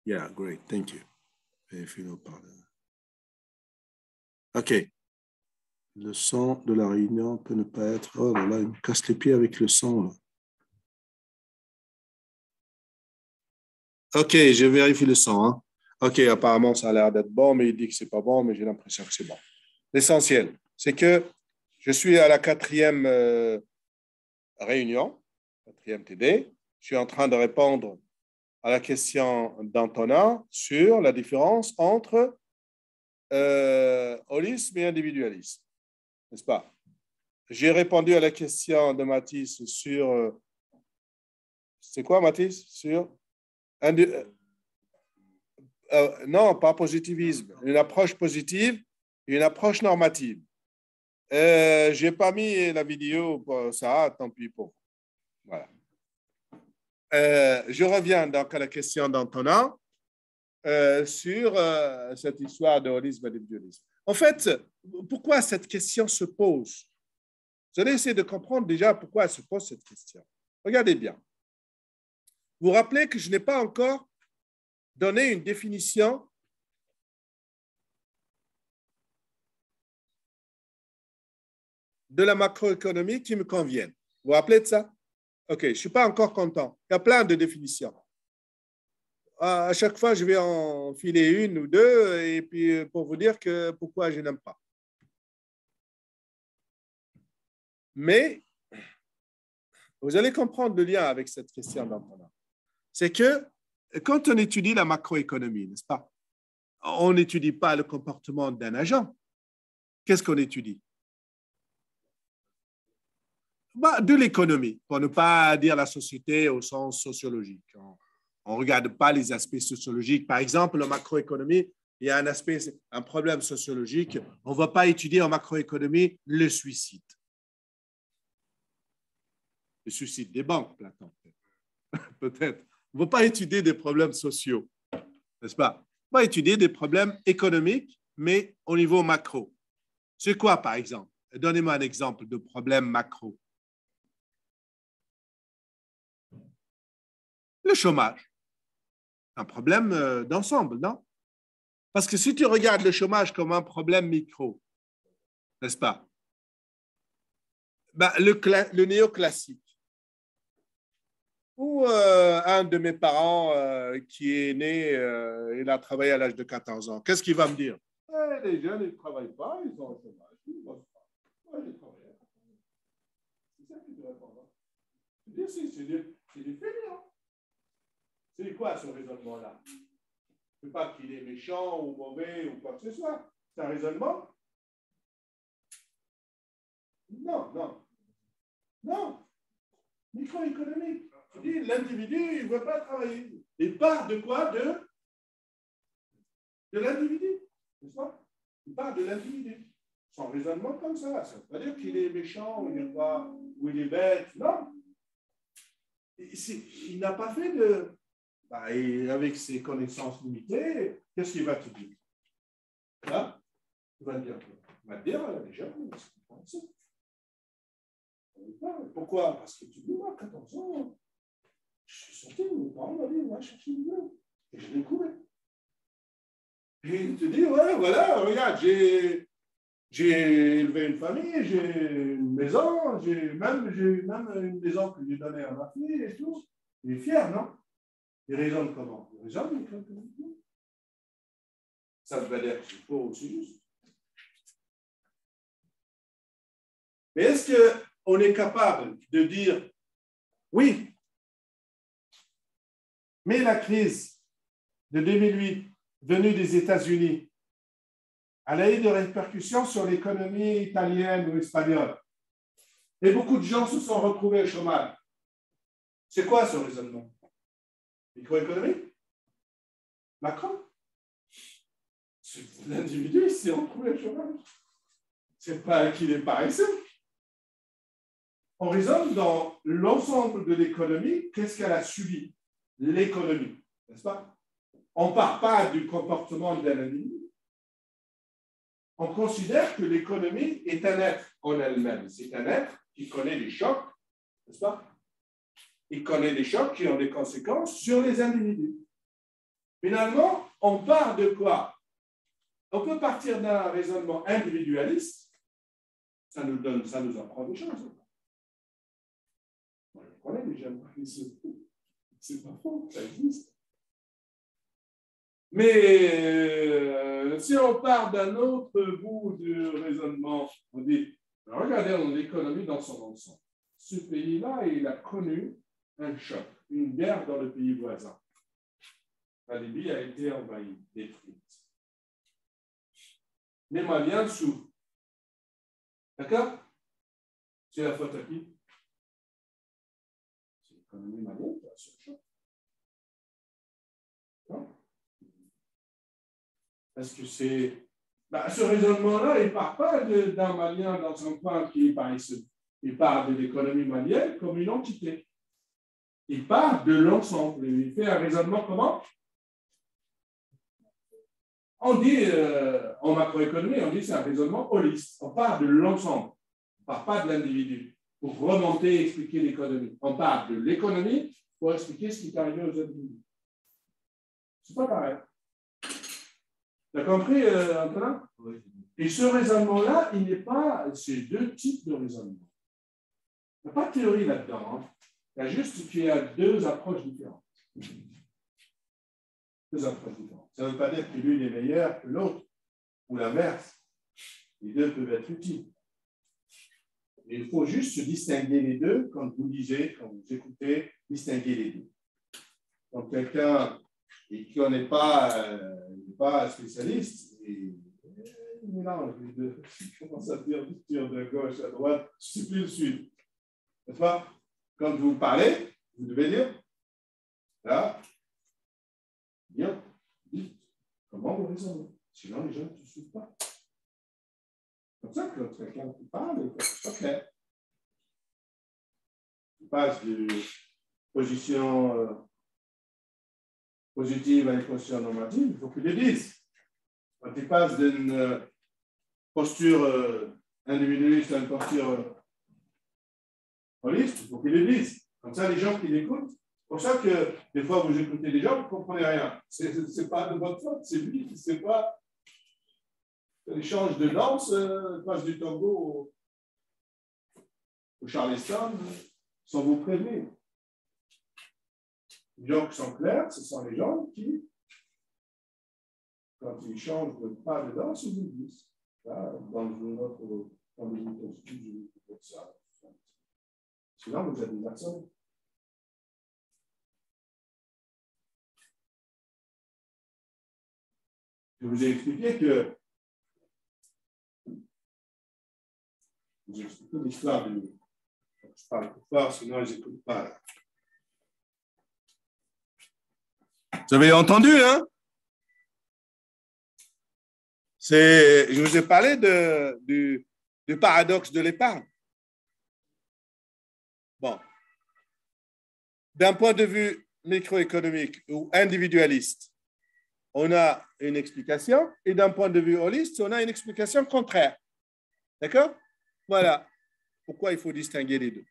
Yeah, great. Thank you. OK. Le son de la réunion peut ne pas être... Oh là là, il me casse les pieds avec le son. Là. OK, je vérifie le son. Hein. OK, apparemment, ça a l'air d'être bon, mais il dit que c'est pas bon, mais j'ai l'impression que c'est bon. L'essentiel, c'est que je suis à la 4e réunion, 4e TD. Je suis en train de répondre à la question d'Antonin sur la différence entre holisme et individualisme, n'est-ce pas? J'ai répondu à la question de Mathis sur... c'est quoi, Mathis? Sur... non, pas positivisme. Une approche positive et une approche normative. Je n'ai pas mis la vidéo pour ça, tant pis pour. Voilà. Je reviens donc à la question d'Antonin sur cette histoire de holisme et d'individualisme. En fait, pourquoi cette question se pose? Vous allez essayer de comprendre déjà pourquoi elle se pose cette question. Regardez bien. Vous vous rappelez que je n'ai pas encore donné une définition de la macroéconomie qui me convienne. Vous vous rappelez de ça? OK, je ne suis pas encore content. Il y a plein de définitions. À chaque fois, je vais en filer une ou deux et puis pour vous dire que pourquoi je n'aime pas. Mais vous allez comprendre le lien avec cette question d'Antonin. C'est que quand on étudie la macroéconomie, n'est-ce pas? On n'étudie pas le comportement d'un agent. Qu'est-ce qu'on étudie? De l'économie, pour ne pas dire la société au sens sociologique. On ne regarde pas les aspects sociologiques. Par exemple, la macroéconomie, il y a un problème sociologique. On ne va pas étudier en macroéconomie le suicide. Le suicide des banques, Platon. Peut-être. On ne va pas étudier des problèmes sociaux, n'est-ce pas? On va étudier des problèmes économiques, mais au niveau macro. C'est quoi, par exemple? Donnez-moi un exemple de problème macro. Le chômage. Un problème d'ensemble, non? Parce que si tu regardes le chômage comme un problème micro, n'est-ce pas? Le néoclassique, ou un de mes parents qui est né, il a travaillé à l'âge de 14 ans, qu'est-ce qu'il va me dire? Les jeunes, ils ne travaillent pas, ils ont le chômage. Ils ne bossent pas. Moi, j'ai travaillé. C'est ça qu'il doit répondre. C'est des fainéants. C'est quoi ce raisonnement-là? Je ne veux pas qu'il est méchant ou mauvais ou quoi que ce soit. C'est un raisonnement? Non, non. Non. Microéconomique. Tu dis, l'individu, il ne veut pas travailler. Il part de quoi? De l'individu. N'est-ce pas? Il part de l'individu. Son raisonnement comme ça. Ça ne veut pas dire qu'il est méchant ou il est bête. Non. Il n'a pas fait de... et avec ses connaissances limitées, qu'est-ce qu'il va te dire? Là, il va te dire quoi? Il va te dire, les gens, c'est ça. Pourquoi? Parce que tu dis, moi, 14 ans, je suis sorti, mes parents m'ont dit, on va chercher du boulot. Et je l'ai trouvé. Et il te dit, ouais, voilà, regarde, j'ai élevé une famille, j'ai une maison, j'ai même une maison que j'ai donnée à ma fille et tout. Il est fier, non? Il raisonne comment? Il raisonne comme ça veut pas dire que c'est faux ou c'est juste. Mais est-ce qu'on est capable de dire, oui, mais la crise de 2008 venue des États-Unis, elle a eu des répercussions sur l'économie italienne ou espagnole. Et beaucoup de gens se sont retrouvés au chômage. C'est quoi ce raisonnement? Microéconomie? Macron? L'individu s'est retrouvé au chômage. C'est pas qu'il est paresseux. On raisonne dans l'ensemble de l'économie, qu'est-ce qu'elle a subi? L'économie, n'est-ce pas? On ne part pas du comportement d'un individu. On considère que l'économie est un être en elle-même. C'est un être qui connaît des chocs, n'est-ce pas? il connaît des chocs qui ont des conséquences sur les individus. Finalement, on part de quoi? On peut partir d'un raisonnement individualiste, ça nous apprend des choses. On les connaît déjà, c'est pas faux, ça existe. Mais si on part d'un autre bout du raisonnement, on dit, regardez l'économie dans son ensemble. Ce pays-là, il a connu un choc, une guerre dans le pays voisin. La Libye a été envahie, détruite. Les Maliens souffrent. D'accord? C'est la faute à qui? C'est l'économie malienne qui a ce choc. Non? Est-ce que c'est... ce raisonnement-là, il ne part pas d'un Malien dans son coin qui est paresseux. Il part de l'économie malienne comme une entité. Il part de l'ensemble. Il fait un raisonnement comment? On dit, en macroéconomie, on dit que c'est un raisonnement holiste. On part de l'ensemble. On ne part pas de l'individu pour remonter et expliquer l'économie. On part de l'économie pour expliquer ce qui est arrivé aux individus. C'est pas pareil. Tu as compris, Antonin? Oui. Et ce raisonnement-là, il n'est pas... C'est deux types de raisonnement. Il n'y a pas de théorie là-dedans. Hein. Il y a juste qu'il y a deux approches différentes. Deux approches différentes. Ça ne veut pas dire que l'une est meilleure que l'autre, ou l'inverse. Les deux peuvent être utiles. Mais il faut juste se distinguer les deux quand vous lisez, quand vous écoutez, distinguer les deux. Donc, quelqu'un qui ne connaît pas, n'est pas spécialiste, il mélange les deux. Il commence à dire de gauche à droite, je ne sais plus le sud. N'est-ce pas? Quand vous parlez, vous devez dire, là, dites comment vous raisonnez. Sinon, les gens ne te suivent pas. C'est comme ça que quand quelqu'un qui parle, il faut que ce soit clair. Il passe de position positive à une position normative, il faut qu'il le dise. Quand il passe d'une posture individualiste à une posture holiste, il faut qu'il le dise. Comme ça, les gens qui l'écoutent, c'est pour ça que des fois, vous écoutez les gens, vous ne comprenez rien. Ce n'est pas de votre faute, c'est lui qui ne sait pas. Il change de danse, passe du tango au Charleston, sans vous prévenir. Les gens qui sont clairs, ce sont les gens qui, quand ils changent de pas de danse, ils vous disent. Là, dans une costume, je vous dis ça. Sinon, vous êtes des personnes. Je vous ai expliqué que l'histoire de... Je parle plus fort, sinon ils n'écoutent pas. Vous avez entendu, hein? Je vous ai parlé du paradoxe de l'épargne. Bon. D'un point de vue microéconomique ou individualiste, on a une explication, et d'un point de vue holiste, on a une explication contraire. D'accord? Voilà pourquoi il faut distinguer les deux.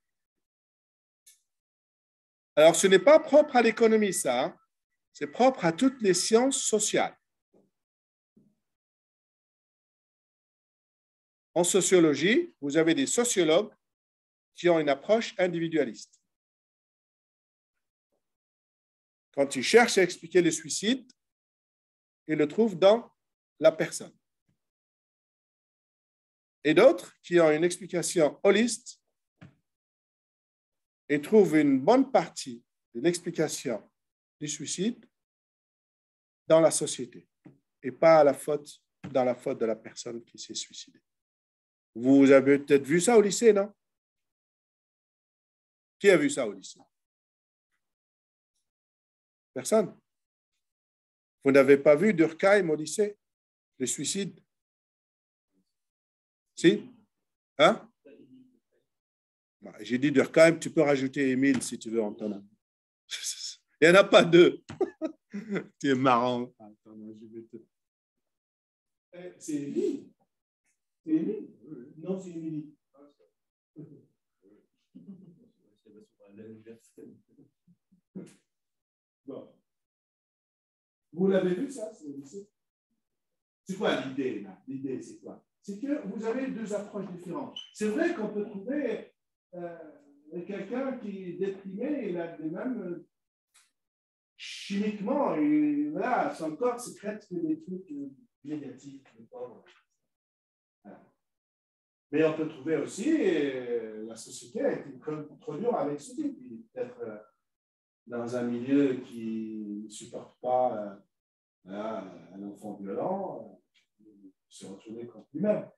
Alors, ce n'est pas propre à l'économie, ça. Hein? C'est propre à toutes les sciences sociales. En sociologie, vous avez des sociologues qui ont une approche individualiste. Quand ils cherchent à expliquer le suicide, ils le trouvent dans la personne. Et d'autres qui ont une explication holiste et trouvent une bonne partie de l'explication du suicide dans la société et pas dans la faute de la personne qui s'est suicidée. Vous avez peut-être vu ça au lycée, non? Qui a vu ça au lycée? Personne. Vous n'avez pas vu Durkheim au lycée? Le suicide? Si? Hein? J'ai dit Durkheim, tu peux rajouter Émile si tu veux, Antonin. Il n'y en a pas deux. Tu es marrant. Attends, je vais te... C'est Émile. C'est Émile? Non, c'est Émilie. Bon. Vous l'avez vu, ça? C'est quoi l'idée, là? L'idée, c'est quoi? C'est que vous avez deux approches différentes. C'est vrai qu'on peut trouver quelqu'un qui est déprimé, il a des mêmes chimiquement, et là, son corps sécrète que des trucs négatifs. Voilà. Mais on peut trouver aussi, la société a été trop dure avec ce type. Peut-être dans un milieu qui ne supporte pas un enfant violent, se retrouver contre lui-même.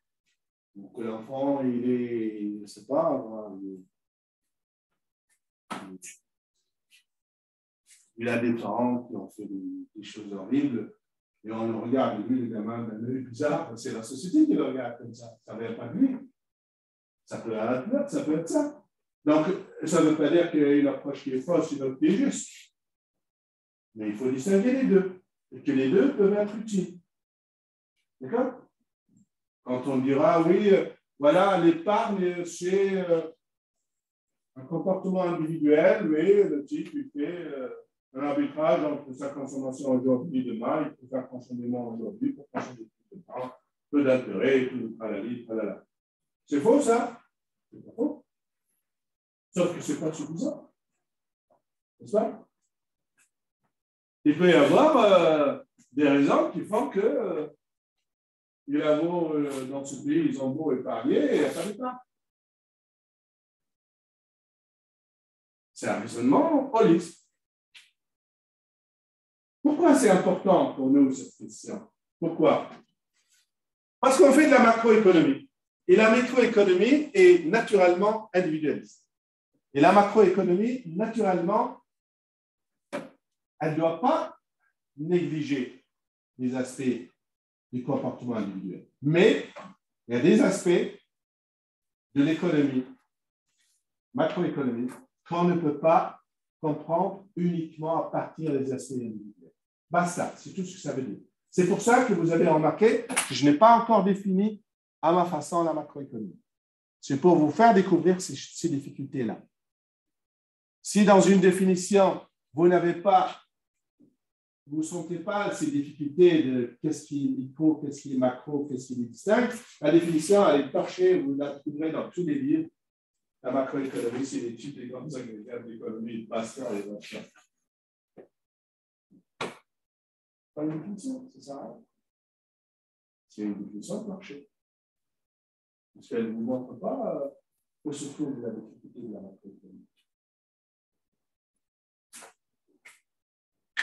Donc l'enfant, il est, je ne sais pas, il a des parents qui ont fait des choses horribles, et on le regarde, lui, le gamin, d'un œil bizarre, c'est la société qui le regarde comme ça. Ça ne vient pas de lui. Ça peut être ça peut être ça. Donc, ça ne veut pas dire qu'il y a une approche qui est fausse, une autre qui est juste. Mais il faut distinguer les deux, et que les deux peuvent être utiles. D'accord? Quand on dira, oui, voilà, l'épargne, c'est un comportement individuel, mais le type, il fait un arbitrage entre sa consommation aujourd'hui et demain, il peut faire consommer moins aujourd'hui pour consommer plus de temps, peu d'intérêt, tout le tralali, tralala. C'est faux, ça? C'est pas faux. Sauf que ce n'est pas suffisant. N'est-ce pas? Il peut y avoir des raisons qui font que il a beau, dans ce pays, ils ont beau épargner et il n'y a pas d'épargne. C'est un raisonnement holiste. Pourquoi c'est important pour nous, cette question? Pourquoi? Parce qu'on fait de la macroéconomie. Et la microéconomie est naturellement individualiste. Et la macroéconomie, naturellement, elle ne doit pas négliger les aspects du comportement individuel. Mais il y a des aspects de l'économie, macroéconomique, qu'on ne peut pas comprendre uniquement à partir des aspects individuels. Basta, c'est tout ce que ça veut dire. C'est pour ça que vous avez remarqué que je n'ai pas encore défini à ma façon la macroéconomie. C'est pour vous faire découvrir ces difficultés-là. Si dans une définition, vous n'avez pas, vous ne sentez pas ces difficultés de qu'est-ce qui est micro, qu'est-ce qui est macro, qu'est-ce qui est distinct, la définition, elle est torchée, vous la trouverez dans tous les livres. La macroéconomie, c'est l'étude des grandes agrégables d'économie, Basta et Basta. Pas une définition, c'est ça? C'est une définition torchée. Parce qu'elle ne vous montre pas où se trouve la difficulté de la macroéconomie.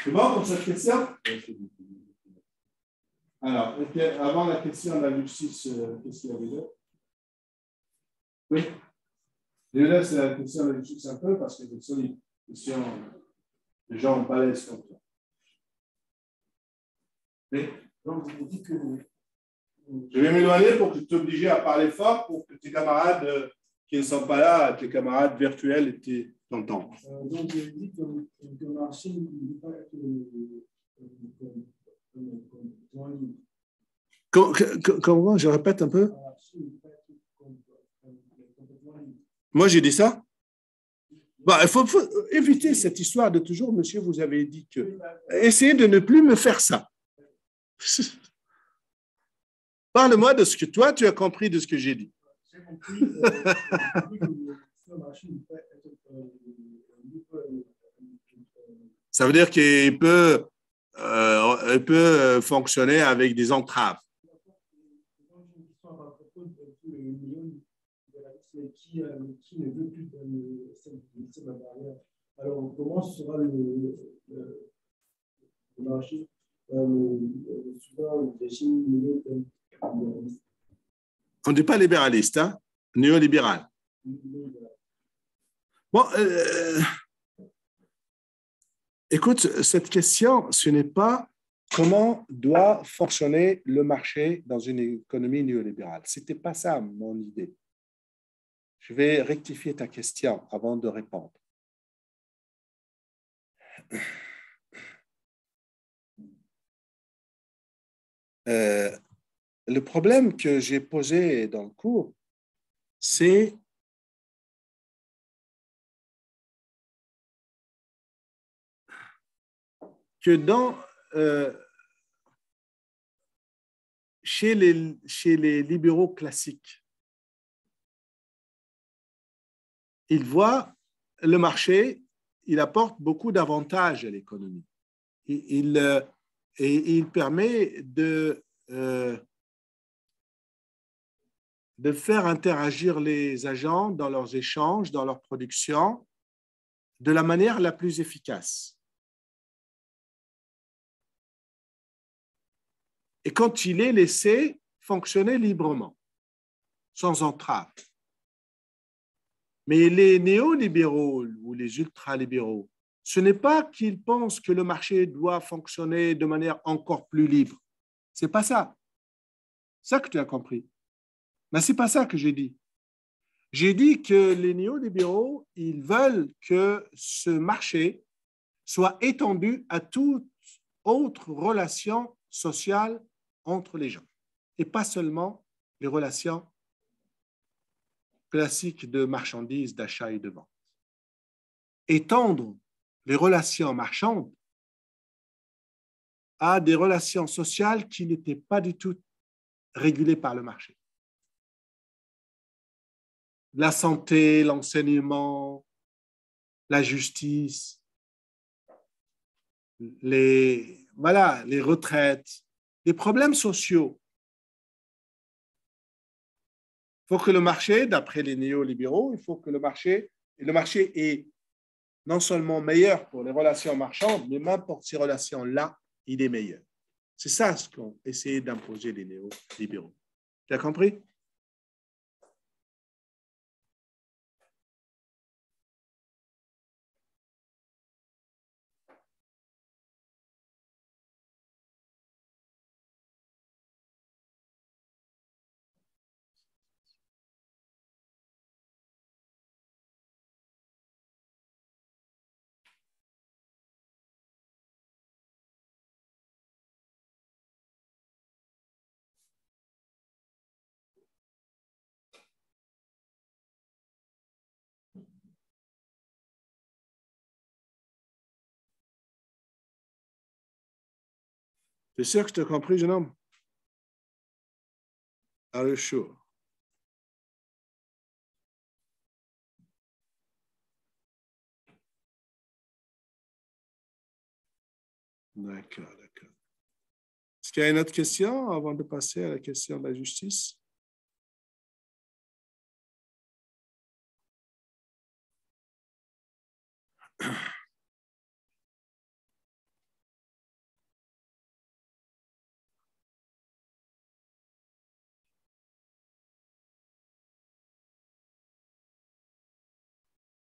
C'est bon pour cette question? Alors, avant la question de la justice, qu'est-ce qu'il y avait d'autre? Oui? Je laisse la question de la justice un peu parce que c'est une question de gens balèzes comme ça. Oui? Donc, vous dites que je vais m'éloigner pour que tu t'obliges à parler fort pour que tes camarades qui ne sont pas là, tes camarades virtuels, t'entendent. Donc, je dis que le marché ne peut pas être Comment? Je répète un peu. Moi, j'ai dit ça? Bon, il faut éviter cette histoire de toujours, monsieur, vous avez dit que. Essayez de ne plus me faire ça. Parle-moi de ce que toi, tu as compris de ce que j'ai dit. J'ai compris le marché ne peut être ça veut dire qu'il peut fonctionner avec des entraves. Qui ne veut plus de cette barrière. Alors, comment sera le marché souvent le régime néolibéral? On ne dit pas libéraliste, hein? Néolibéral. Bon, écoute, cette question, ce n'est pas comment doit fonctionner le marché dans une économie néolibérale. Ce n'était pas ça mon idée. Je vais rectifier ta question avant de répondre. Le problème que j'ai posé dans le cours, c'est que chez les libéraux classiques, ils voient le marché, il apporte beaucoup d'avantages à l'économie. Il permet de faire interagir les agents dans leurs échanges, dans leur production, de la manière la plus efficace. Et quand il est laissé fonctionner librement, sans entrave. Mais les néolibéraux ou les ultralibéraux, ce n'est pas qu'ils pensent que le marché doit fonctionner de manière encore plus libre. Ce n'est pas ça. C'est ça que tu as compris. Mais ce n'est pas ça que j'ai dit. J'ai dit que les néolibéraux, ils veulent que ce marché soit étendu à toute autre relation sociale entre les gens, et pas seulement les relations classiques de marchandises, d'achat et de vente. Étendre les relations marchandes à des relations sociales qui n'étaient pas du tout régulées par le marché. La santé, l'enseignement, la justice, les retraites, les problèmes sociaux. Il faut que le marché, d'après les néolibéraux, il faut que le marché est non seulement meilleur pour les relations marchandes, mais même pour ces relations-là, il est meilleur. C'est ça ce qu'ont essayé d'imposer les néolibéraux. Tu as compris? C'est sûr que tu as compris, jeune homme? Are you sure? D'accord, d'accord. Est-ce qu'il y a une autre question avant de passer à la question de la justice?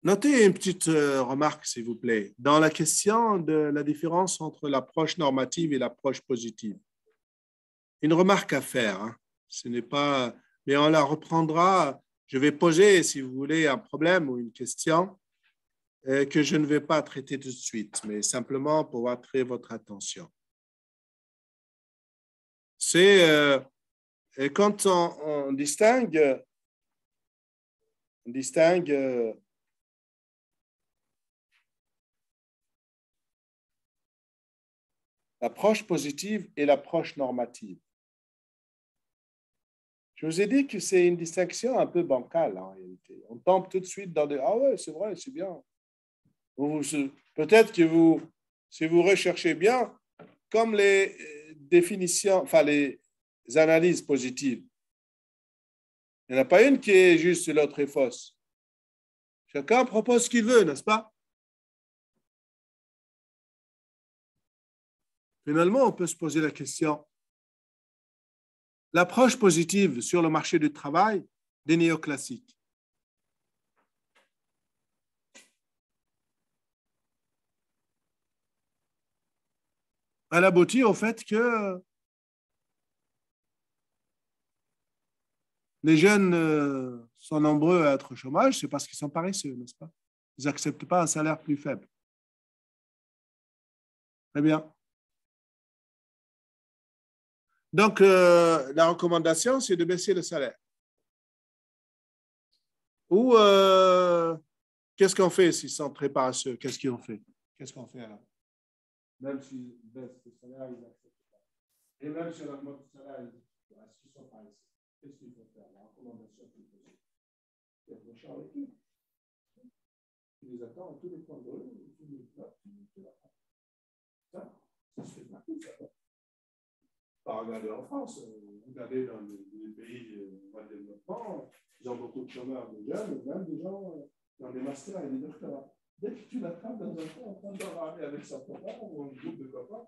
Notez une petite remarque, s'il vous plaît, dans la question de la différence entre l'approche normative et l'approche positive. Une remarque à faire, hein. Ce n'est pas, mais on la reprendra. Je vais poser, si vous voulez, un problème ou une question que je ne vais pas traiter tout de suite, mais simplement pour attirer votre attention. C'est quand on distingue l'approche positive et l'approche normative. Je vous ai dit que c'est une distinction un peu bancale en réalité. On tombe tout de suite dans des « Ah ouais, c'est vrai, c'est bien ». Peut-être que si vous recherchez bien, comme les définitions, enfin les analyses positives, il n'y en a pas une qui est juste et l'autre est fausse. Chacun propose ce qu'il veut, n'est-ce pas? Finalement, on peut se poser la question. L'approche positive sur le marché du travail des néoclassiques. Elle aboutit au fait que les jeunes sont nombreux à être au chômage, c'est parce qu'ils sont paresseux, n'est-ce pas? Ils n'acceptent pas un salaire plus faible. Très bien. Donc, la recommandation, c'est de baisser le salaire. Ou qu'est-ce qu'on fait s'ils sont très paresseux? Qu'est-ce qu'on fait alors? Même s'ils baissent le salaire, ils n'acceptent pas. Et même si on augmente le salaire, ils disent, est-ce qu'ils sont pas ici? Qu'est-ce qu'il faut faire? La recommandation qu'il faut faire. Il y a des gens avec eux. Tu les attends à tous les points de rue, tu les places, tu les attends. Ça se fait partout, ça. Pas regarder en France, regardez dans les pays en développement, ils ont beaucoup de chômeurs de jeunes, même des gens dans des masters et des doctorats. Dès que tu l'attrapes dans un coin en train de ramener avec son copain ou un groupe de copains,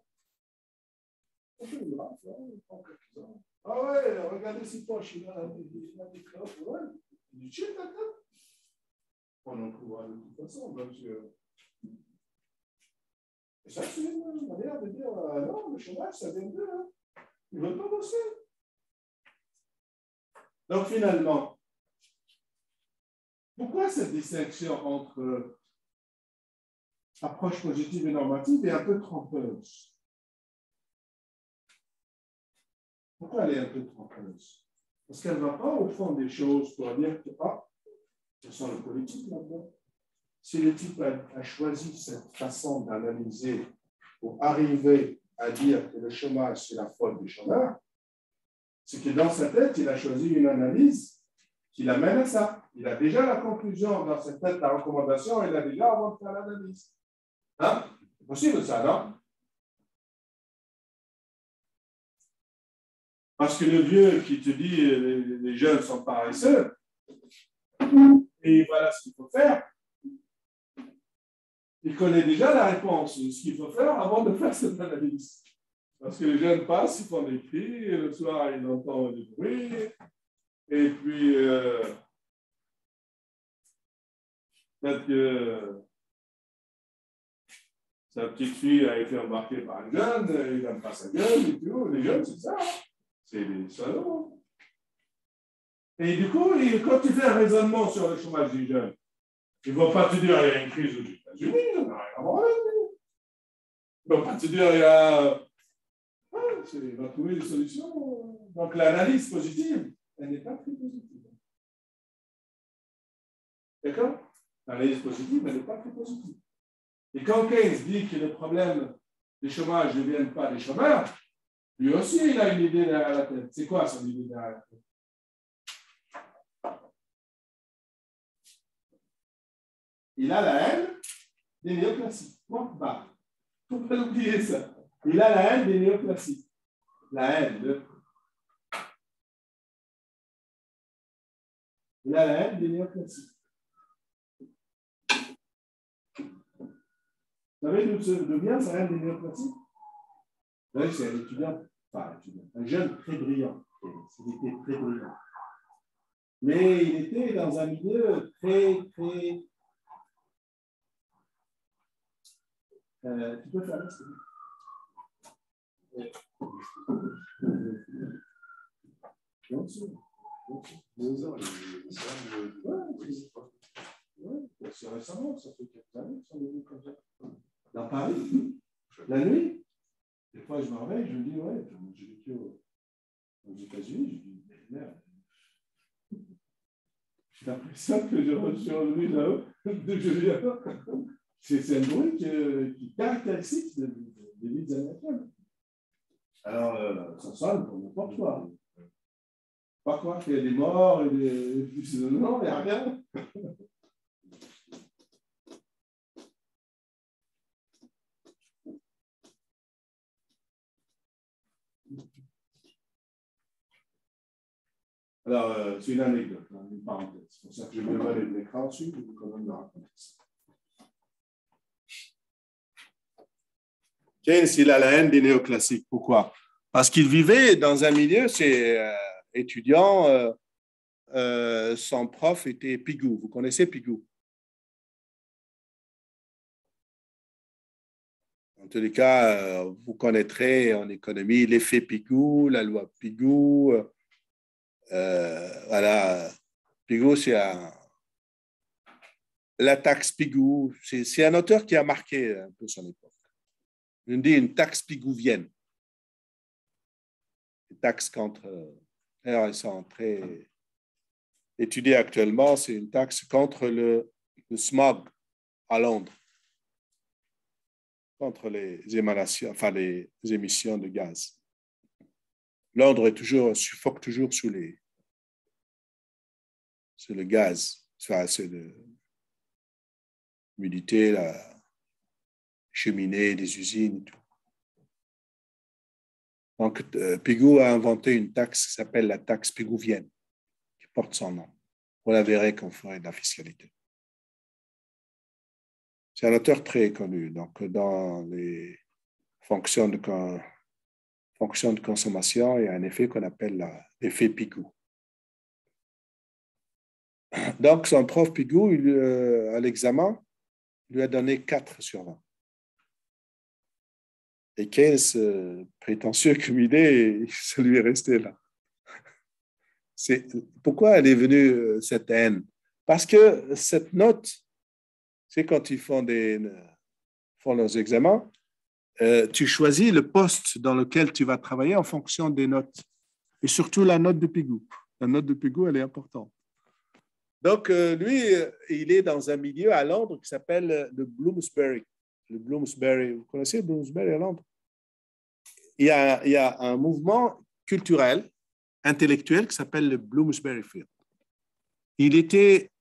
on fait une race, on prend quelques-uns. Ah ouais, regardez ses poches, il a des clopes, ouais, du shit là-dedans. On en trouvera de toute façon, donc. Et ça, c'est une manière de dire non, le chômage, ça vient d'eux. Hein. Ils ne veulent pas bosser. Donc, finalement, pourquoi cette distinction entre approche positive et normative est un peu trompeuse? Pourquoi elle est un peu trompeuse? Parce qu'elle ne va pas au fond des choses pour dire que ce sont le politique là-dedans. Si l'équipe a choisi cette façon d'analyser pour arriver à dire que le chômage, c'est la faute du chômeur, c'est que dans sa tête, il a choisi une analyse qui l'amène à ça. Il a déjà la conclusion dans sa tête, la recommandation, il a déjà avant de faire l'analyse. Hein? C'est possible ça, non? Parce que le vieux qui te dit les jeunes sont paresseux, et voilà ce qu'il faut faire, il connaît déjà la réponse, ce qu'il faut faire avant de faire cette analyse. Parce que les jeunes passent, ils font des cris, et le soir, ils entendent du bruit, et puis, peut-être que sa petite fille a été embarquée par un jeune, il n'aime pas sa gueule et tout. Les jeunes, c'est ça, c'est des salauds. Et du coup, quand tu fais un raisonnement sur le chômage des jeunes, ils ne vont pas te dire qu'il y a une crise aux États-Unis, il n'y a rien à voir. Ils ne vont pas te dire qu'il y a. Il va trouver des solutions. Donc l'analyse positive, elle n'est pas très positive. D'accord? L'analyse positive, elle n'est pas très positive. Et quand Keynes dit que les problèmes du chômage ne viennent pas des chômeurs, lui aussi, il a une idée derrière la tête. C'est quoi son idée derrière la tête? Il a la haine des néoclassiques. Point barre. Il ne faut pas oublier ça. Il a la haine des néoclassiques. La haine de. Il a la haine des néoclassiques. Vous savez d'où vient sa haine des néoclassiques? Vous savez, c'est un étudiant, un jeune très brillant. Il était très brillant. Mais il était dans un milieu très. Tu peux faire ça? Bien sûr. C'est récemment, ça fait quelques années que ça me dit comme ça. Dans Paris, la nuit, des fois je me réveille, je me dis, ouais, j'ai vécu aux États-Unis, je dis, mais merde. J'ai l'impression que je suis revenu là-haut, de Julien. C'est un bruit qui caractérise des villes américaines. Alors, ça sonne pour n'importe quoi. Pas quoi qu'il y a des morts et des. Non, il n'y a rien. Alors, c'est une anecdote, une parenthèse. C'est pour ça que je vais aller de l'écran dessus, je vais quand même le raconter ça. Keynes, il a la haine des néoclassiques. Pourquoi? Parce qu'il vivait dans un milieu, c'est étudiant, son prof était Pigou. Vous connaissez Pigou? En tous les cas, vous connaîtrez en économie l'effet Pigou, la loi Pigou. Voilà. Pigou, c'est la taxe Pigou. C'est un auteur qui a marqué un peu son époque. On dit une taxe pigouvienne. Une taxe contre. Elles sont très étudiées actuellement. C'est une taxe contre le smog à Londres. contre les émanations, enfin les émissions de gaz. L'ordre est toujours, suffoque toujours sur le gaz, enfin, c'est l'humidité, la cheminée des usines et tout. Donc, Pigou a inventé une taxe qui s'appelle la taxe pigouvienne, qui porte son nom. Vous la verrez quand on ferait de la fiscalité. C'est un auteur très connu. Donc, dans les fonctions de consommation, il y a un effet qu'on appelle l'effet Pigou. Donc, son prof Pigou, à l'examen, lui a donné 4 sur 20. Et Keynes, prétentieux comme il est, ça lui est resté là. Pourquoi elle est venue, cette haine? Parce que cette note, c'est quand ils font leurs examens, tu choisis le poste dans lequel tu vas travailler en fonction des notes. Et surtout la note de Pigou. La note de Pigou, elle est importante. Donc, lui, il est dans un milieu à Londres qui s'appelle le Bloomsbury. Le Bloomsbury, vous connaissez Bloomsbury à Londres? Il y a un mouvement culturel, intellectuel qui s'appelle le Bloomsbury Field. Il était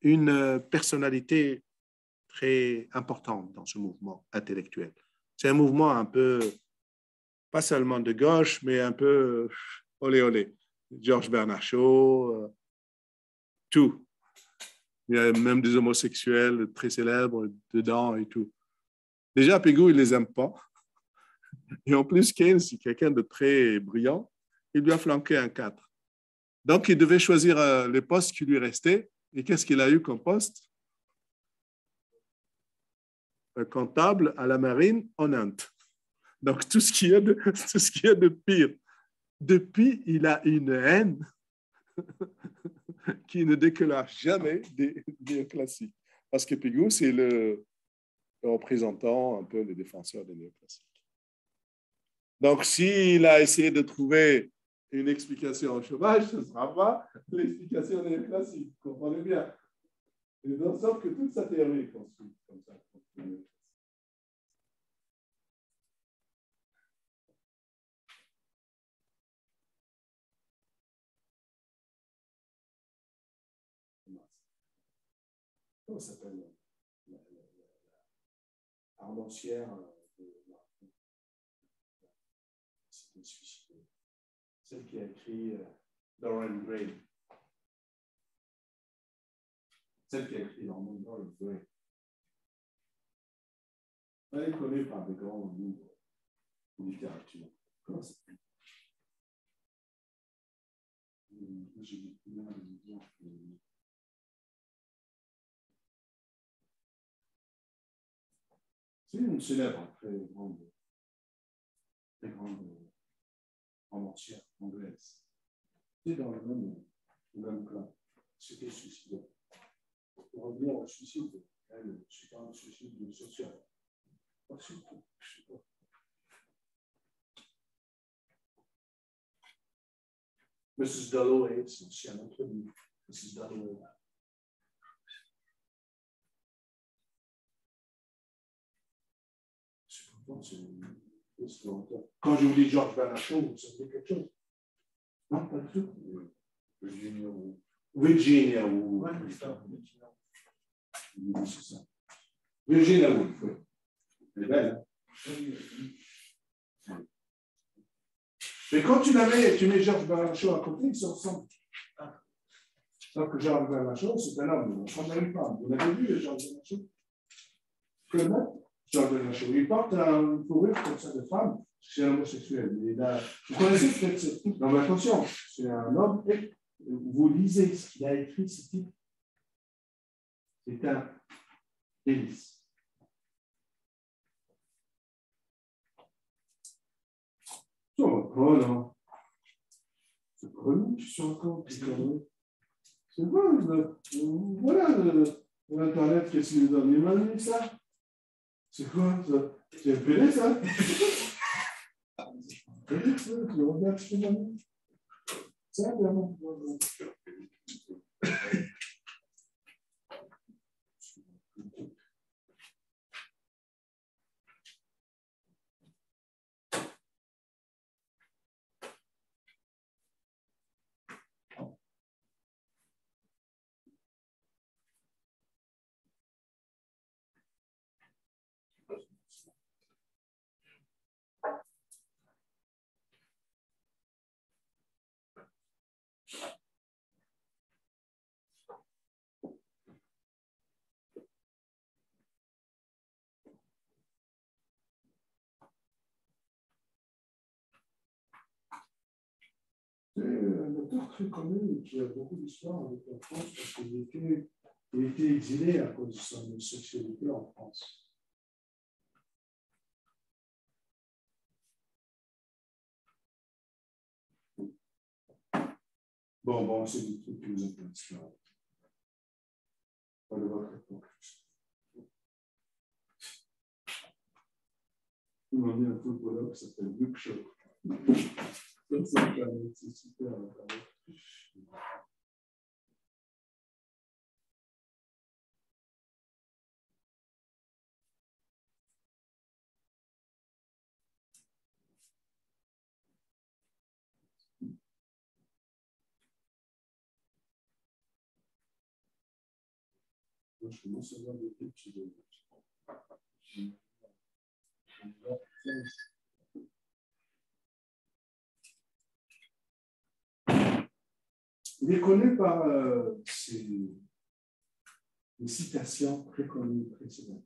une personnalité très importante dans ce mouvement intellectuel. C'est un mouvement un peu, pas seulement de gauche, mais un peu olé olé. Georges Bernard Shaw, tout. Il y a même des homosexuels très célèbres dedans et tout. Déjà, Pigou, il ne les aime pas. Et en plus, Keynes, c'est quelqu'un de très brillant. Il lui a flanqué un 4. Donc, il devait choisir les postes qui lui restaient. Et qu'est-ce qu'il a eu comme poste? Un comptable à la marine en Inde. Donc, tout ce qu'il y a de pire. Depuis, il a une haine qui ne déclenche jamais des classiques. Parce que Pigou, c'est le représentant, un peu le défenseur des néoclassiques. Donc, s'il a essayé de trouver une explication au chômage, ce ne sera pas l'explication des néoclassiques. Vous comprenez bien. Et donc, sauf que toute sa théorie est construite comme ça. Comment ça s'appelle l'armoncière de celle qui a écrit Dorian Gray. Celle qui a écrit Dorian Gray. Elle est connue par des grands livres de littérature. Comment ça s'appelle? C'est une célèbre, très grande romancière anglaise. C'est dans le même plan. C'était suicidé. Pour revenir au suicide, elle, c'est pas un suicide social. Pas surtout, je sais pas. Mrs. Dalloway, c'est un autre livre. Mrs. Dalloway. Quand je vous dis Georges Bernard Shaw, vous savez quelque chose? Non, pas du tout. Virginia Woolf. Virginia Woolf. Oui, c'est ça. Virginia Woolf, oui. Elle est belle, hein? Mais quand tu mets Georges Bernard Shaw à côté, ils se ressemblent. Sauf que Georges Bernard Shaw, c'est un homme, on n'a une femme. Vous l'avez vu, Georges Bernard Shaw? Comment? Georges Bernard Shaw. Il porte un fourrure comme ça de femme, c'est un homosexuel. Vous connaissez peut-être ce type? Non, mais attention, c'est un homme. Et vous lisez ce qu'il a écrit, ce type. C'est un délice. Ça va pas, là. C'est connu, tu sens encore. C'est quoi, voilà, Internet, qu'est-ce qu'il nous donne? Il m'a donné ça. C'est quoi, ça? C'est un PD, ça? PD, ça, tu regardes ce que j'ai mis. Ça, vraiment. C'est un auteur très connu qui a beaucoup d'histoire avec la France parce qu'il était exilé à cause de son sexualité en France. Bon, c'est des trucs qui nous intéressent pas. Pas de votre époque. Il m'a mis un footballeur qui s'appelle Luke Shaw. C'est super. Je commence à avoir des petits il est connu par ses citations très connues, très célèbres.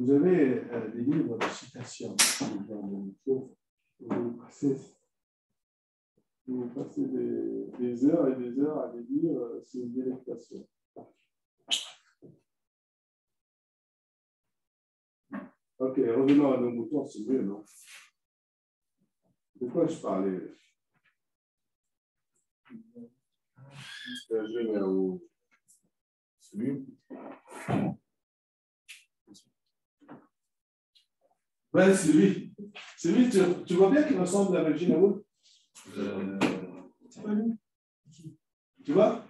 Vous avez des livres de citations. Vous passez des heures et des heures à les lire, c'est une délectation. Ok, revenons à nos moutons, c'est mieux, non? De quoi je parlais? Celui. Ouais, c'est lui. C'est lui, tu vois bien qu'il ressemble à Virginia Woolf? C'est pas lui. Tu vois?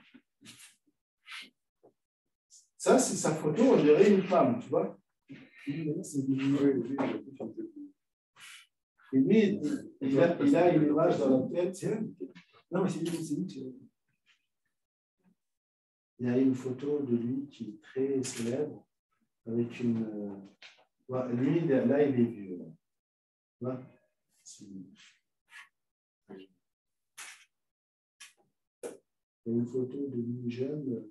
Ça, c'est sa photo, on dirait une femme, tu vois? Et lui, il a une image dans la tête. Non, mais c'est lui. Il y a une photo de lui qui est très célèbre, avec une. Lui, là, il est vieux. Là. Il y a une photo de lui jeune.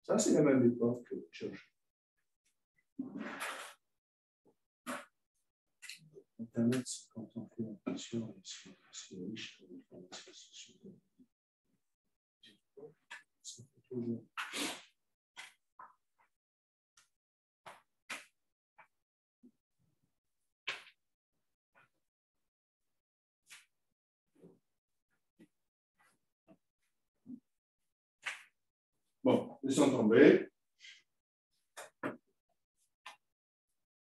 Ça, c'est la même époque que Churchill. Internet, c'est quand on fait attention, c'est riche. Bon, laissons tomber.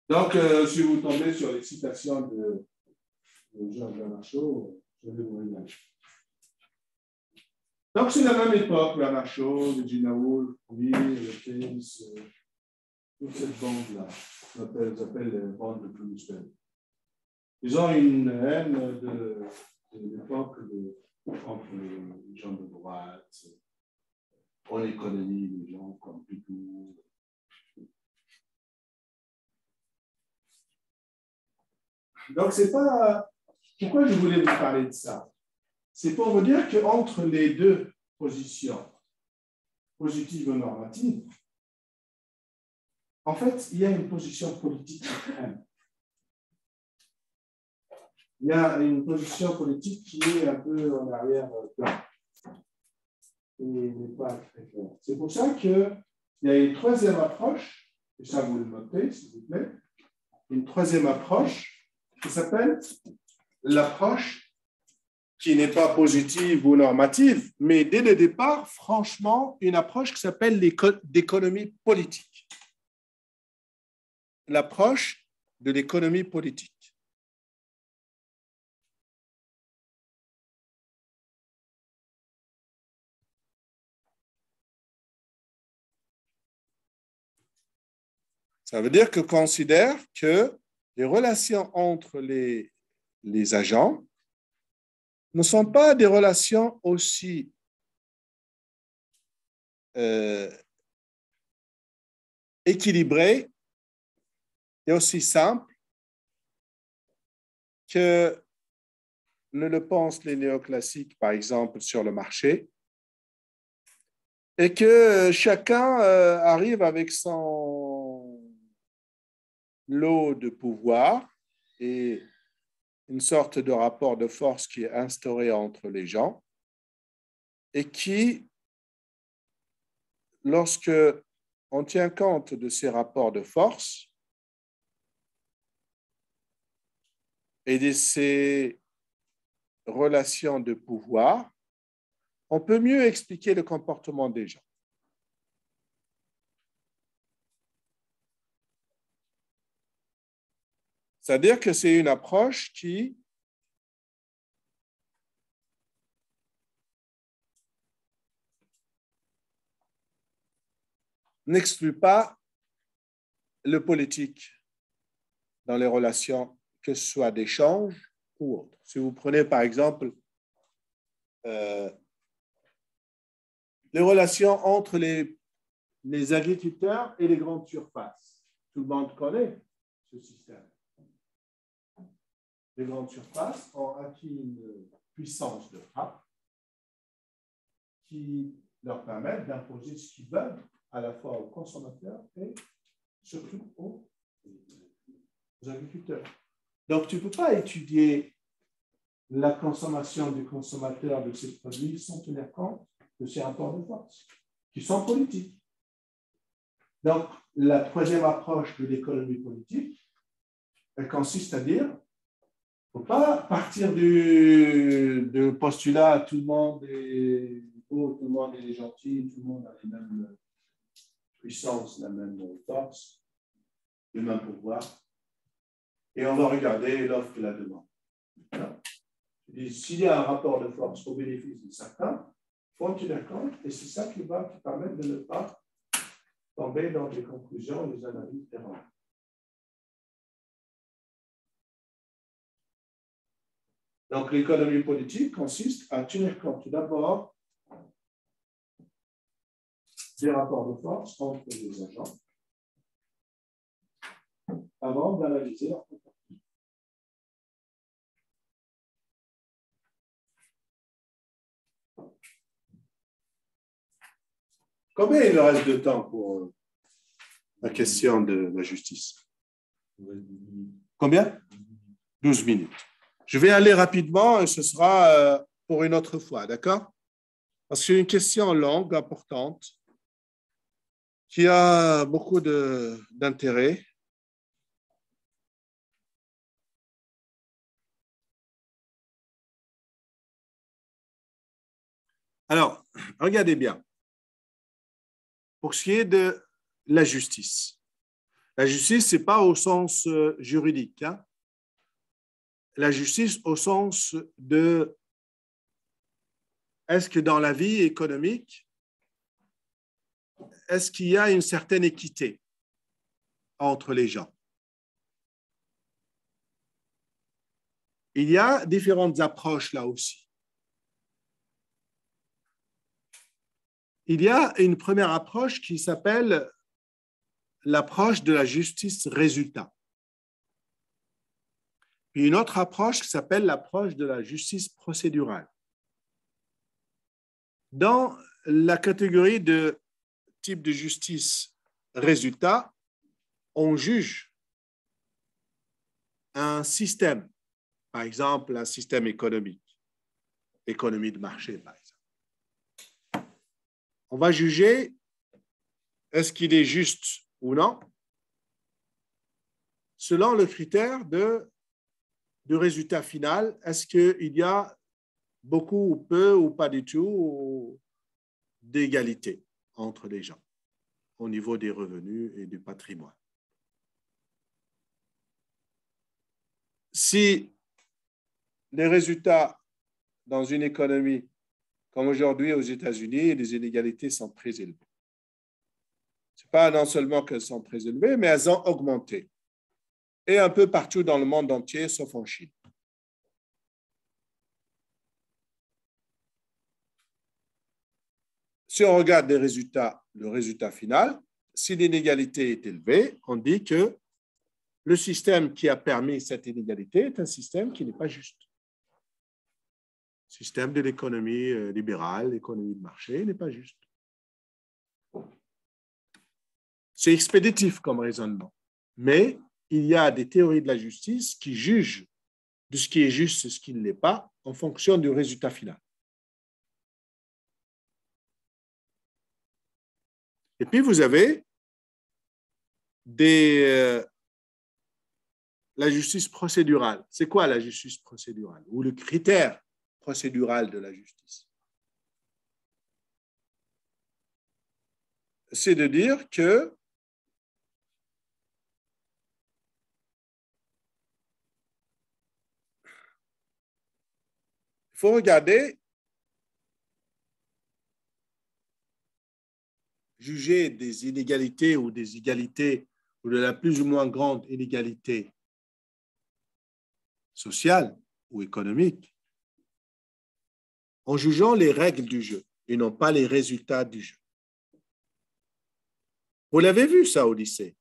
Donc, si vous tombez sur les citations de Jean Bernard Shaw, je vais vous regarder. Donc, c'est la même époque, Bernard Shaw, Virginia Woolf, lui, le Keynes, toute cette bande-là, qu'on appelle la bande de Bloomsbury. Ils ont une haine de l'époque entre les gens de droite, en économie, les gens comme Picou. Donc, c'est pas. Pourquoi je voulais vous parler de ça? C'est pour vous dire qu'entre les deux positions, positive ou normative, en fait, il y a une position politique extrême. Il y a une position politique qui est un peu en arrière-plan et n'est pas très claire. C'est pour ça qu'il y a une troisième approche, et ça vous le notez, s'il vous plaît, une troisième approche qui s'appelle l'approche qui n'est pas positive ou normative, mais dès le départ, franchement, une approche qui s'appelle l'économie politique. L'approche de l'économie politique. Ça veut dire qu'on considère que les relations entre les agents ne sont pas des relations aussi équilibré et aussi simple que ne le pensent les néoclassiques, par exemple, sur le marché, et que chacun arrive avec son lot de pouvoir et une sorte de rapport de force qui est instauré entre les gens et qui, lorsque on tient compte de ces rapports de force et de ces relations de pouvoir, on peut mieux expliquer le comportement des gens. C'est-à-dire que c'est une approche qui n'exclut pas le politique dans les relations, que ce soit d'échange ou autre. Si vous prenez par exemple les relations entre les agriculteurs et les grandes surfaces. Tout le monde connaît ce système. Les grandes surfaces ont acquis une puissance de frappe qui leur permet d'imposer ce qu'ils veulent à la fois aux consommateurs et surtout aux agriculteurs. Donc, tu ne peux pas étudier la consommation du consommateur de ces produits sans tenir compte de ces rapports de force qui sont politiques. Donc, la troisième approche de l'économie politique, elle consiste à dire, il ne faut pas partir du postulat tout le monde est beau, tout le monde est gentil, tout le monde a les mêmes puissances, la même force, le même pouvoir, et on va regarder l'offre et la demande. S'il y a un rapport de force au bénéfice de certains, il faut en tenir compte, et c'est ça qui va te permettre de ne pas tomber dans des conclusions et des analyses erronées. Donc, l'économie politique consiste à tenir compte d'abord des rapports de force entre les agents avant d'analyser leur comportement. Combien il me reste de temps pour la question de la justice? Combien? 12 minutes. Je vais aller rapidement et ce sera pour une autre fois, d'accord? Parce que c'est une question longue, importante, qui a beaucoup d'intérêt. Alors, regardez bien. Pour ce qui est de la justice, ce n'est pas au sens juridique. Hein? La justice au sens de est-ce que dans la vie économique, est-ce qu'il y a une certaine équité entre les gens? Il y a différentes approches là aussi. Il y a une première approche qui s'appelle l'approche de la justice résultat. Puis une autre approche qui s'appelle l'approche de la justice procédurale. Dans la catégorie de type de justice résultat, on juge un système, par exemple un système économique, économie de marché par exemple. On va juger est-ce qu'il est juste ou non selon le critère du résultat final. Est-ce qu'il y a beaucoup ou peu ou pas du tout d'égalité entre les gens au niveau des revenus et du patrimoine? Si les résultats dans une économie comme aujourd'hui aux États-Unis, les inégalités sont très élevées. Ce n'est pas non seulement qu'elles sont très élevées, mais elles ont augmenté. Et un peu partout dans le monde entier, sauf en Chine. Si on regarde les résultats, le résultat final, si l'inégalité est élevée, on dit que le système qui a permis cette inégalité est un système qui n'est pas juste. Le système de l'économie libérale, l'économie de marché, n'est pas juste. C'est expéditif comme raisonnement. Mais il y a des théories de la justice qui jugent de ce qui est juste et ce qui ne l'est pas en fonction du résultat final. Et puis, vous avez la justice procédurale. C'est quoi la justice procédurale? Ou le critère procédural de la justice? C'est de dire que il faut regarder, juger des inégalités ou des égalités ou de la plus ou moins grande inégalité sociale ou économique en jugeant les règles du jeu et non pas les résultats du jeu. Vous l'avez vu ça au lycée.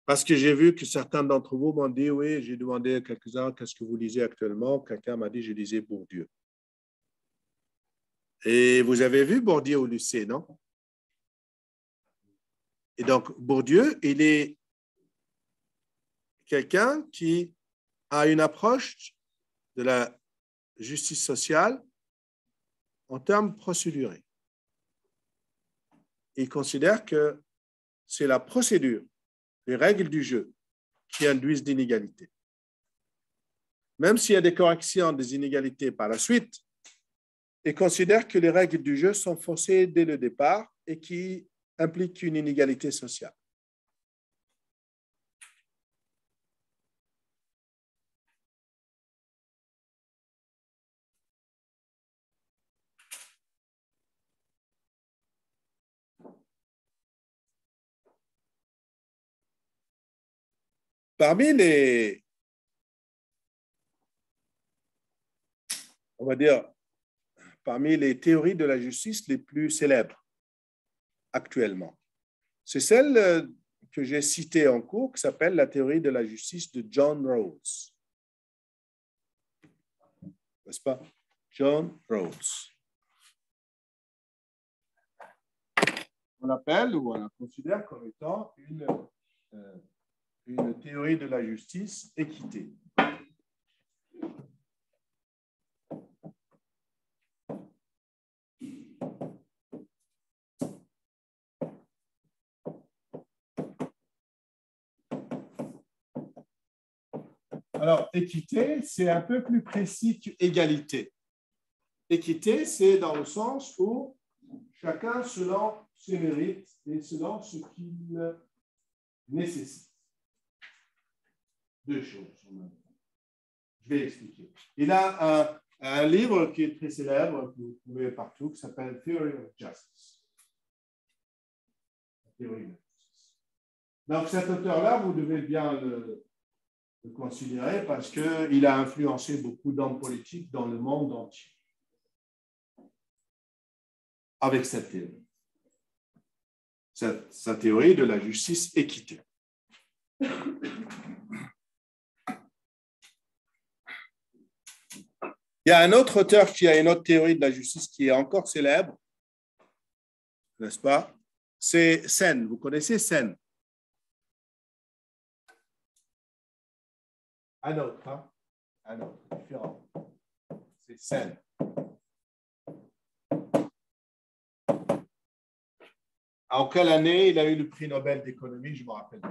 Parce que j'ai vu que certains d'entre vous m'ont dit, oui, j'ai demandé à quelques-uns, qu'est-ce que vous lisez actuellement? Quelqu'un m'a dit, je lisais Bourdieu. Et vous avez vu Bourdieu au lycée, non? Et donc, Bourdieu, il est quelqu'un qui a une approche de la justice sociale en termes procédurés. Il considère que c'est la procédure, les règles du jeu qui induisent d'inégalités. Même s'il y a des corrections des inégalités par la suite, il considère que les règles du jeu sont faussées dès le départ et qui impliquent une inégalité sociale. Parmi les, on va dire, parmi les théories de la justice les plus célèbres actuellement, c'est celle que j'ai citée en cours qui s'appelle la théorie de la justice de John Rawls. N'est-ce pas? John Rawls. On l'appelle ou on la considère comme étant une théorie de la justice équitée. Alors, équité, c'est un peu plus précis qu'égalité. Équité, c'est dans le sens où chacun selon ses mérites et selon ce qu'il nécessite. Deux choses. Je vais expliquer. Il a un livre qui est très célèbre, que vous trouvez partout, qui s'appelle Theory of Justice. Donc, cet auteur-là, vous devez bien le considérer parce qu'il a influencé beaucoup d'hommes politiques dans le monde entier avec cette théorie. Sa théorie de la justice équitée. Il y a un autre auteur qui a une autre théorie de la justice qui est encore célèbre, n'est-ce pas? C'est Sen. Vous connaissez Sen? Un autre, hein? Un autre, différent. C'est Sen. En quelle année il a eu le prix Nobel d'économie, je me rappelle.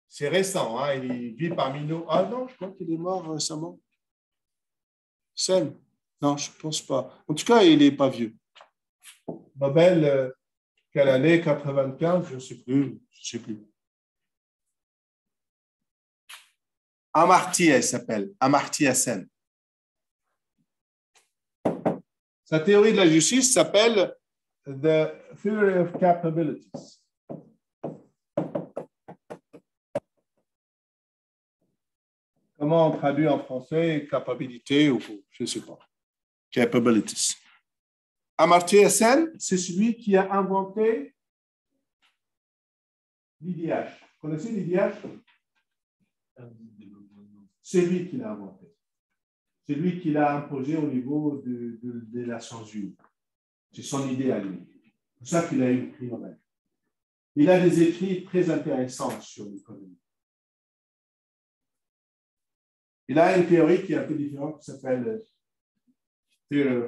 C'est récent, hein? Il vit parmi nous. Ah non, je crois qu'il est mort récemment. Sen? Non, je ne pense pas. En tout cas, il n'est pas vieux. Nobel, quelle année? 95? Je ne sais plus. Je ne sais plus. Amartya, il s'appelle. Amartya Sen. Sa théorie de la justice s'appelle The Theory of Capabilities. Comment on traduit en français capacité ou je ne sais pas. Capabilities. Amartya Sen, c'est celui qui a inventé l'IDH. Vous connaissez l'IDH? C'est lui qui l'a inventé. C'est lui qui l'a imposé au niveau des Nations Unies. C'est son idée à lui. C'est pour ça qu'il a eu le prix Nobel. Il a des écrits très intéressants sur l'économie. Il a une théorie qui est un peu différente qui s'appelle Theory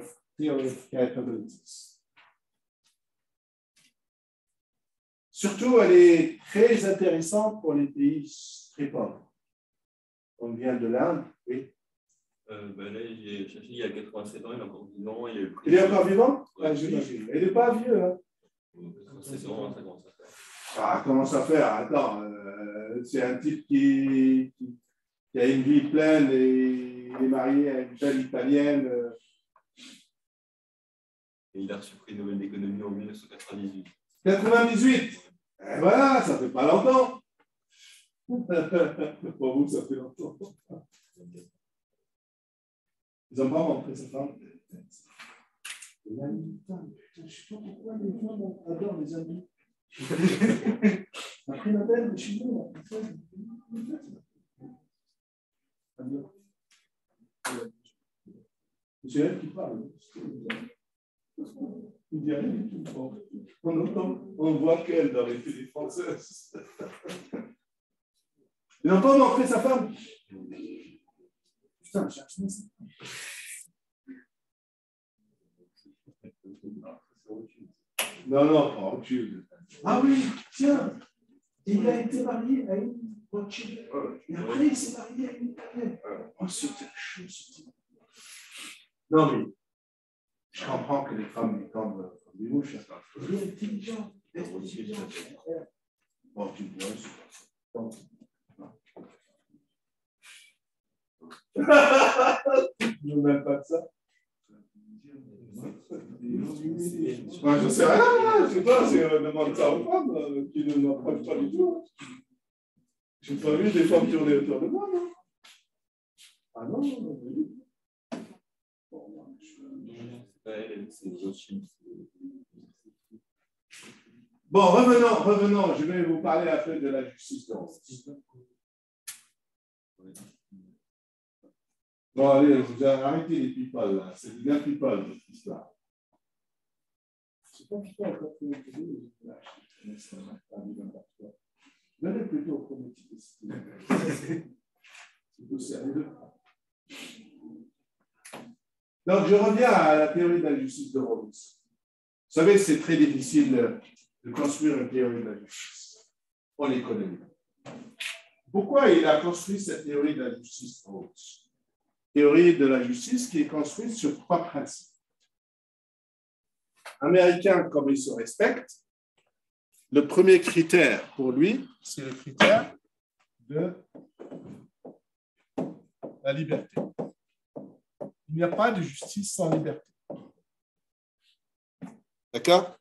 of Capabilities. Surtout, elle est très intéressante pour les pays très pauvres. On vient de l'Inde, oui. Là, j'ai cherché il y a 87 ans, il est encore vivant. Il est encore vivant? Ouais, j'imagine. Il n'est pas vieux. Hein? 87 ans, ça commence à faire. Ah, comment ça fait? Attends, c'est un type qui a une vie pleine et il est marié à une belle italienne. Et il a reçu le prix Nobel d'économie en 1998. 98. Et voilà, ça fait pas longtemps. Pour vous, ça fait longtemps. Ils n'ont pas montré sa femme. Je ne sais pas pourquoi les femmes adorent les amis. Après la belle, mais je suis bon. C'est elle qui parle. Il dit rien du tout. On voit qu'elle dans les télés françaises. Ils n'ont pas montré sa femme. Putain, je cherche ça. Non, pas Rothschild. Ah oui, tiens, il a été marié à une Rothschild. Et après, il s'est marié à une italienne. Oh, c'était chaud, ce type. Non, mais je comprends que les femmes les tombent comme des mouches. Il est intelligent. Bon, tu vois, c'est pas ça. Je ne même pas de ça. Moi, je ne sais rien, je ne sais pas si on demande ça aux femmes qui ne m'approchent pas du tout. Je n'ai pas vu des femmes tourner autour de moi, non? Ah non, oui. Bon, revenons. Je vais vous parler un peu de la justice de Rhodes. Bon, allez, vous arrêtez les people, là. C'est bien people, cette histoire. C'est pas people, quand vous venez plutôt au comité. C'est tout sérieux. Donc, je reviens à la théorie de la justice de Rhodes. Vous savez, c'est très difficile de construire une théorie de la justice en économie. Pourquoi il a construit cette théorie de la justice de Rhodes? Théorie de la justice qui est construite sur 3 principes. Américain, comme il se respecte, le premier critère pour lui, c'est le critère de la liberté. Il n'y a pas de justice sans liberté. D'accord?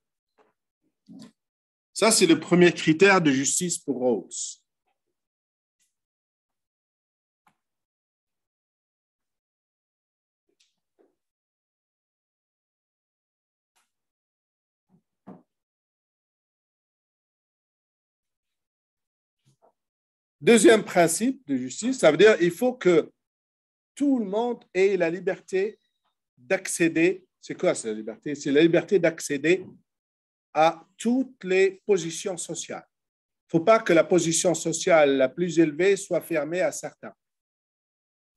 Ça, c'est le premier critère de justice pour Rhodes. Deuxième principe de justice, ça veut dire qu'il faut que tout le monde ait la liberté d'accéder. C'est quoi cette liberté? C'est la liberté d'accéder à toutes les positions sociales. Il ne faut pas que la position sociale la plus élevée soit fermée à certains.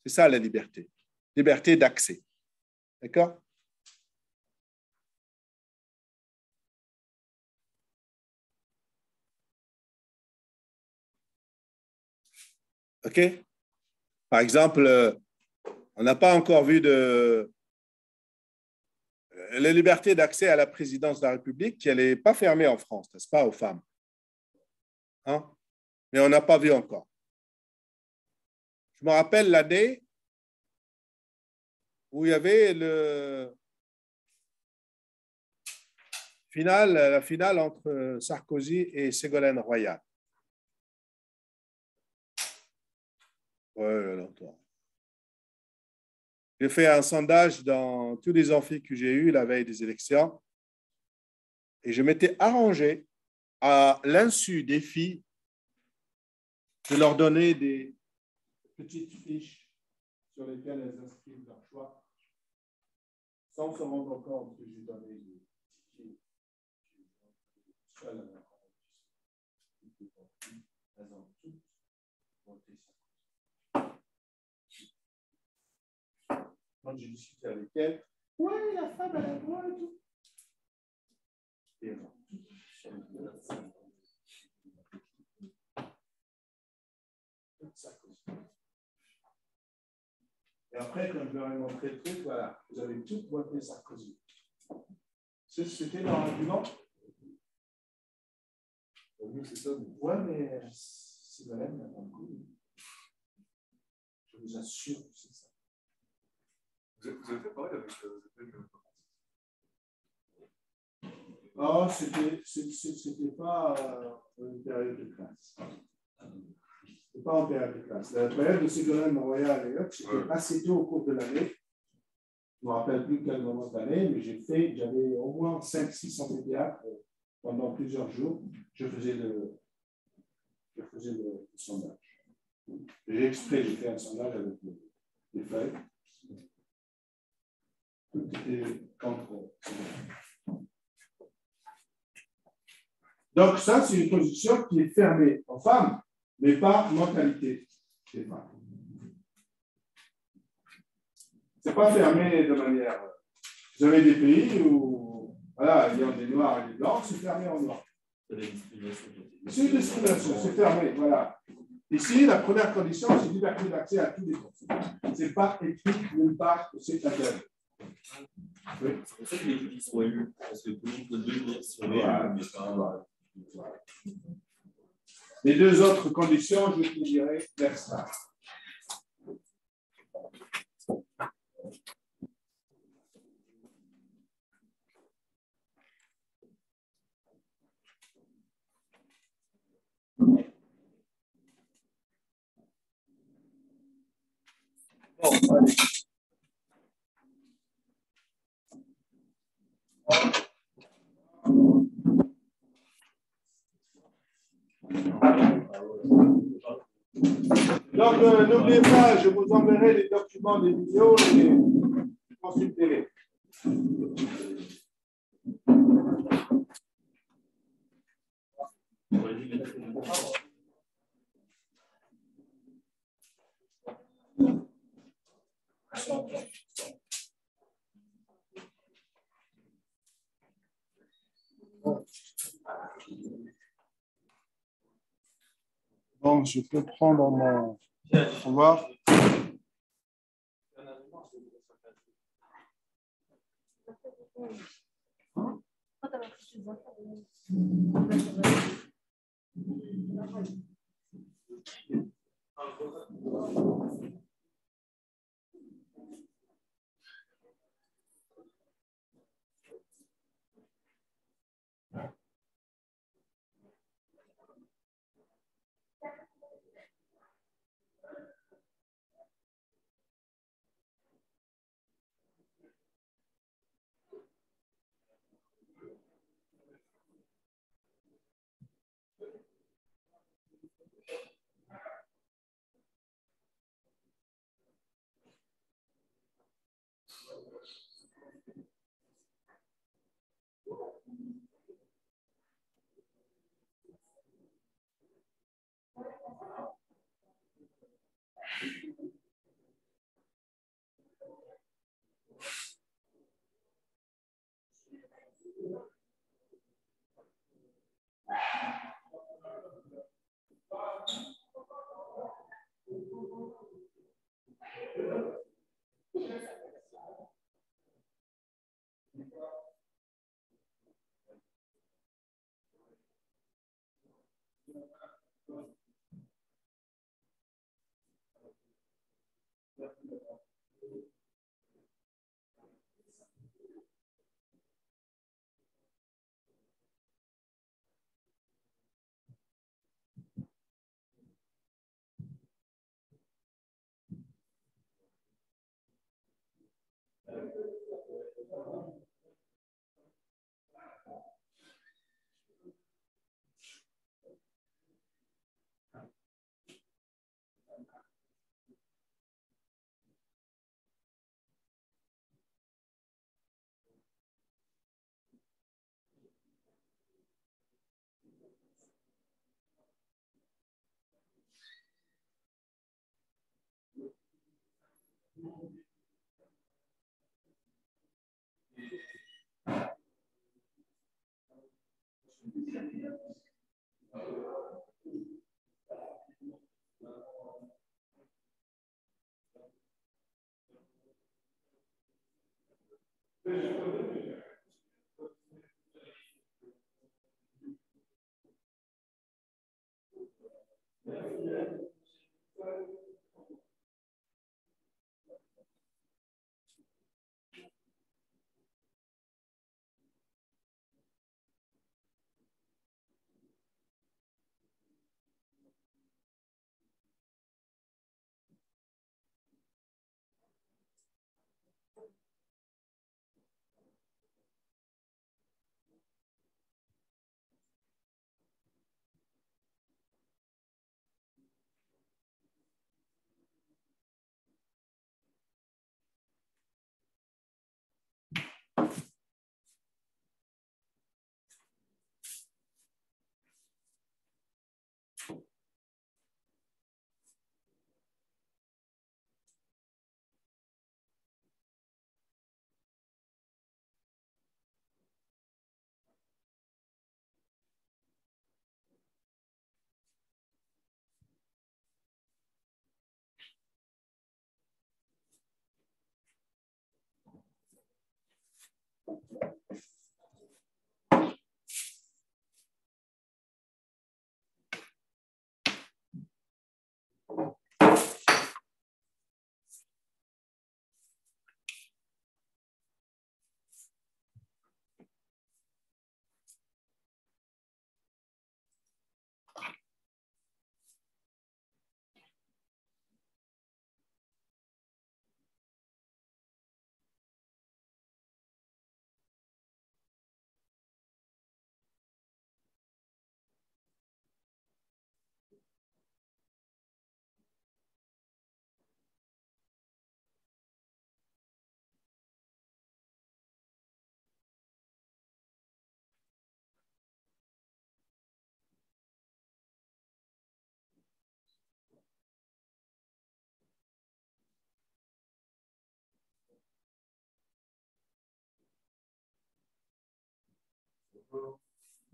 C'est ça la liberté. Liberté d'accès. D'accord? OK? Par exemple, on n'a pas encore vu de la liberté d'accès à la présidence de la République, qui n'est pas fermée en France, n'est-ce pas, aux femmes. Hein? Mais on n'a pas vu encore. Je me rappelle l'année où il y avait la finale entre Sarkozy et Ségolène Royal. Oui, longtemps. J'ai fait un sondage dans tous les amphis que j'ai eus la veille des élections et je m'étais arrangé à l'insu des filles de leur donner des petites fiches sur lesquelles elles inscrivent leur choix sans se rendre compte que j'ai donné des tickets seuls à la elles ont toutes voté ça. Quand j'ai discuté avec elles, ouais, la femme, elle a le droit et tout. Et elles ont toutes Sarkozy. Et après, quand je leur ai montré le truc, voilà, vous avez toutes voté Sarkozy. C'était leur argument. C'est ça. Ouais, mais c'est vrai, mais pas beaucoup. Je vous assure que c'est ça. Vous avez fait pareil avec Oh, c'était pas une période de classe. C'était pas en période de classe. La période de Ségolène Royal et autres, c'était assez tôt au cours de l'année. Je ne me rappelle plus quel moment de l'année, mais j'avais au moins 5-6 amphithéâtres pendant plusieurs jours. Je faisais le sondage. J'ai fait un sondage avec des feuilles. Tout était contre. Donc, ça, c'est une position qui est fermée aux femmes, mais pas mentalité des femmes. Ce n'est pas fermé de manière. Vous avez des pays où, voilà, il y a des noirs et des blancs, c'est fermé en noir. C'est une discrimination, c'est fermé, voilà. Ici, la première condition, c'est liberté d'accès à tous les concepts. Ce n'est pas écrit nulle part que c'est interdit. Oui. C'est pour ça que les filles sont élues, parce que tout le monde peut devenir si on est élu, mais pas. Voilà. Les deux autres conditions, je te dirais l'extra. Bon, allez. Donc, n'oubliez pas, je vous enverrai les documents des vidéos et consultez-les. Bon, je peux prendre mon pouvoir.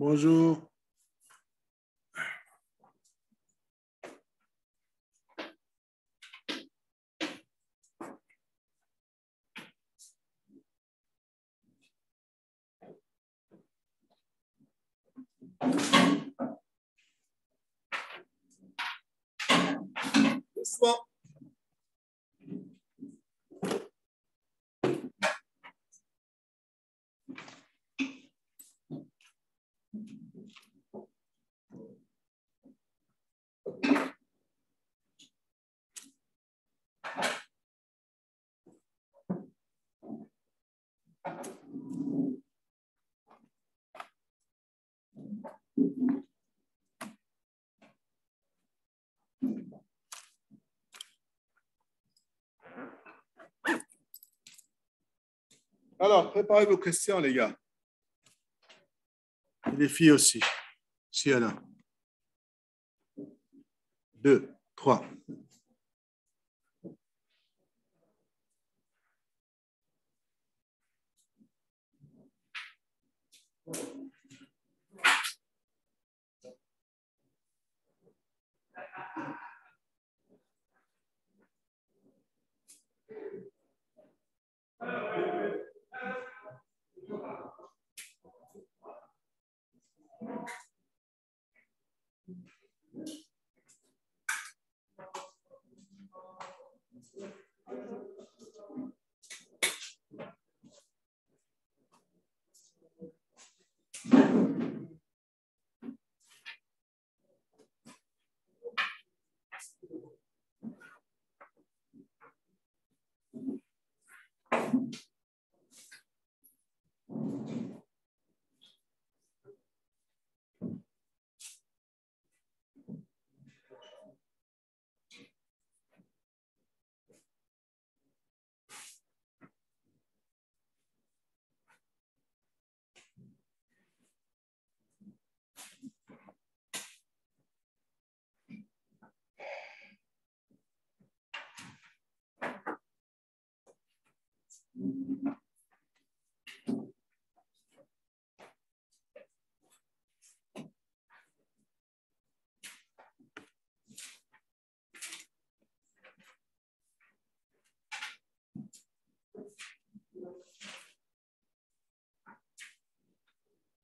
Bonjour. Doucement. Alors, préparez vos questions, les gars. Et les filles aussi. Si y en a. 2, 3.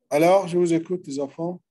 Alors, je vous écoute, les enfants.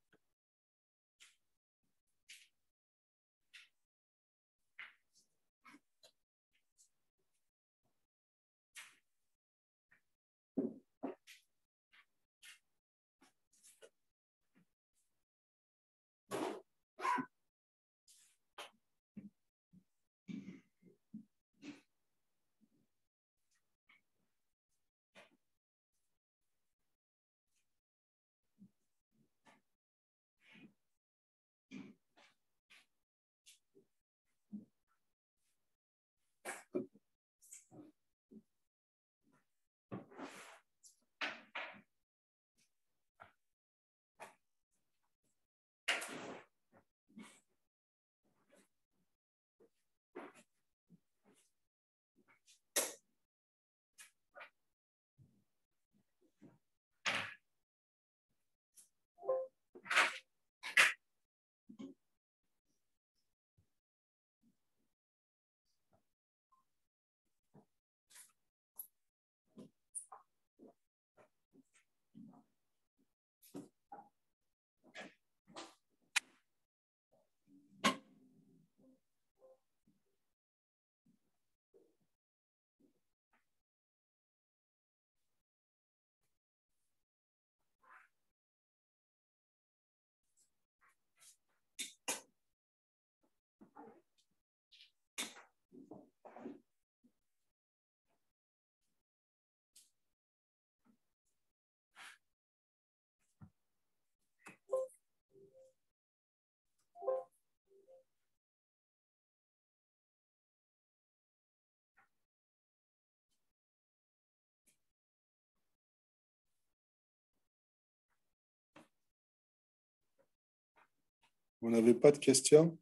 Vous n'avez pas de questions?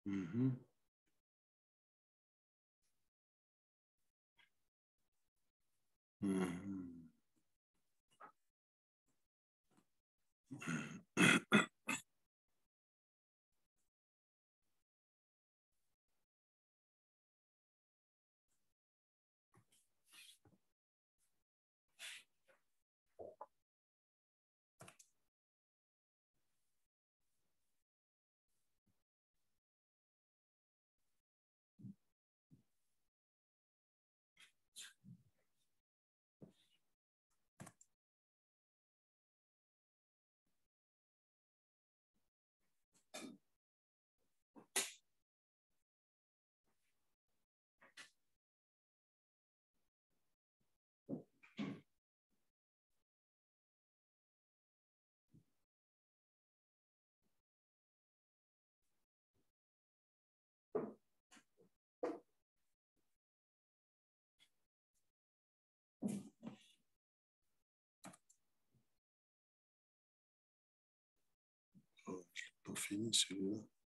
Mhm. Mhm. Oh, je l'ai pas fini celui-là.